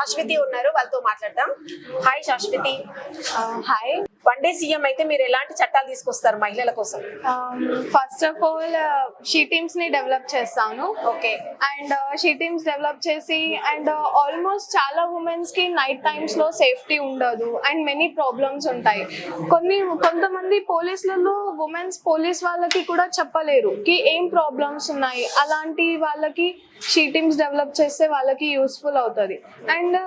శాశ్వతి ఉన్నారు, వాళ్ళతో మాట్లాడదాం. Hi Shashwati. Hi. One day CM అయితే మీరు ఎలాంటి చట్టాలు తీసుకొస్తారు మహిళల కోసం? First of all she teams ని డెవలప్ చేస్తాను. Okay. And she teams develop చేసి అండ్ ఆల్మోస్ట్ చాలా ఉమెన్స్ కి నైట్ టైమ్స్ లో సేఫ్టీ ఉండదు అండ్ మెనీ ప్రాబ్లమ్స్ ఉంటాయి. కొంతమంది పోలీసులలో ఉమెన్స్ పోలీస్ వాళ్ళకి కూడా చెప్పలేరు కి ఏం ప్రాబ్లమ్స్ ఉన్నాయి. అలాంటి వాళ్ళకి షీ టీమ్స్ డెవలప్ చేస్తే వాళ్ళకి యూస్ఫుల్ అవుతుంది. అండ్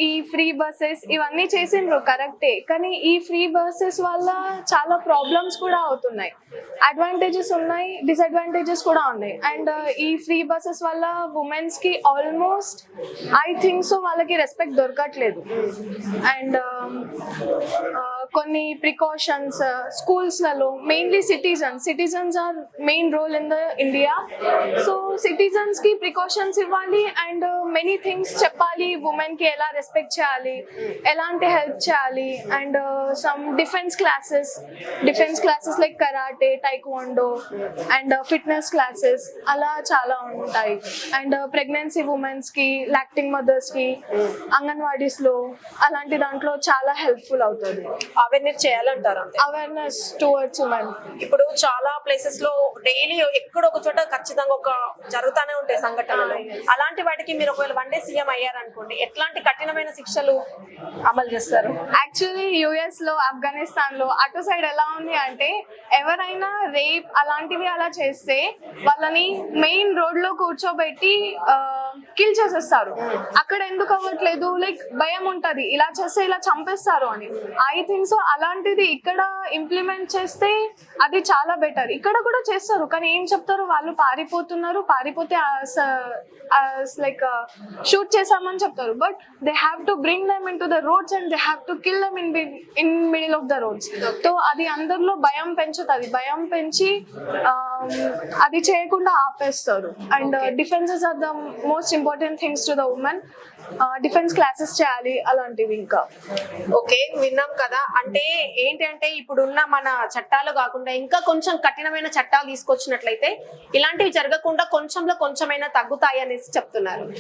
ఈ ఫ్రీ బస్సెస్ ఇవన్నీ చేసిండ్రు కరెక్టే, కానీ ఈ ఫ్రీ బస్సెస్ వల్ల చాలా ప్రాబ్లమ్స్ కూడా అవుతున్నాయి. అడ్వాంటేజెస్ ఉన్నాయి, డిసడ్వాంటేజెస్ కూడా ఉన్నాయి. అండ్ ఈ ఫ్రీ బస్సెస్ వల్ల ఉమెన్స్ కి ఆల్మోస్ట్ ఐ థింక్ సో వాళ్ళకి రెస్పెక్ట్ దొరకట్లేదు. అండ్ కొన్ని ప్రికాషన్స్ స్కూల్స్లలో mainly citizens are main role in the India. So citizens కి ప్రికాషన్స్ ఇవ్వాలి అండ్ మెనీ థింగ్స్ చెప్పాలి. ఉమెన్ కి ఎలా రెస్పెక్ట్ చేయాలి, ఎలాంటి హెల్ప్ చేయాలి. And some defence classes like karate, taekwondo and fitness classes అలా చాలా ఉంటాయి. అండ్ ప్రెగ్నెన్సీ ఉమెన్స్ కి, లాక్టింగ్ మదర్స్ కి అంగన్వాడీస్ లో అలాంటి దాంట్లో చాలా హెల్ప్ఫుల్ అవుతుంది. అవేర్నెస్ చేయాలంటారు. Awareness towards women. ఇప్పుడు చాలా ప్లేసెస్ లో డైలీ ఎక్కడో ఒక చోట ఖచ్చితంగా ఒక జరుగుతానే ఉంటాయి సంఘటనలు. అలాంటి వాటికి మీరు ఒకవేళ వన్ డే సీఎం అయ్యారనుకోండి, ఎట్లాంటి కఠినమైన శిక్షలు అమలు చేస్తారు? యాక్చువల్లీ యుఎస్ లో, ఆఫ్ఘనిస్తాన్ లో అటు సైడ్ ఎలా ఉంది అంటే ఎవరైనా రేప్ అలాంటివి అలా చేస్తే వాళ్ళని మెయిన్ రోడ్ లో కూర్చోబెట్టి కిల్ చేసేస్తారు. అక్కడ ఎందుకు అవ్వట్లేదు? లైక్ భయం ఉంటది, ఇలా చేస్తే ఇలా చంపేస్తారు అని. ఐ థింక్ సో అలాంటిది ఇక్కడ ఇంప్లిమెంట్ చేస్తే అది చాలా బెటర్. ఇక్కడ కూడా చేస్తారు కానీ ఏం చెప్తారు, వాళ్ళు పారిపోతే లైక్ షూట్ చేసామని చెప్తారు. But they have to bring them into the roads and they have to kill them in middle of the roads. So అది అందరిలో భయం పెంచుతుంది. భయం పెంచి అది చేయకుండా ఆపేస్తారు. And defences are the most important things to the women. Defence classes చేయాలి అలాంటివి. ఇంకా ఓకే, విన్నాం కదా. అంటే ఏంటంటే ఇప్పుడున్న మన చట్టాలు కాకుండా ఇంకా కొంచెం కఠినమైన చట్టాలు తీసుకొచ్చినట్లయితే ఇలాంటివి జరగకుండా కొంచెంలో కొంచెమైనా తగ్గుతాయి అనేసి చెప్తున్నారు.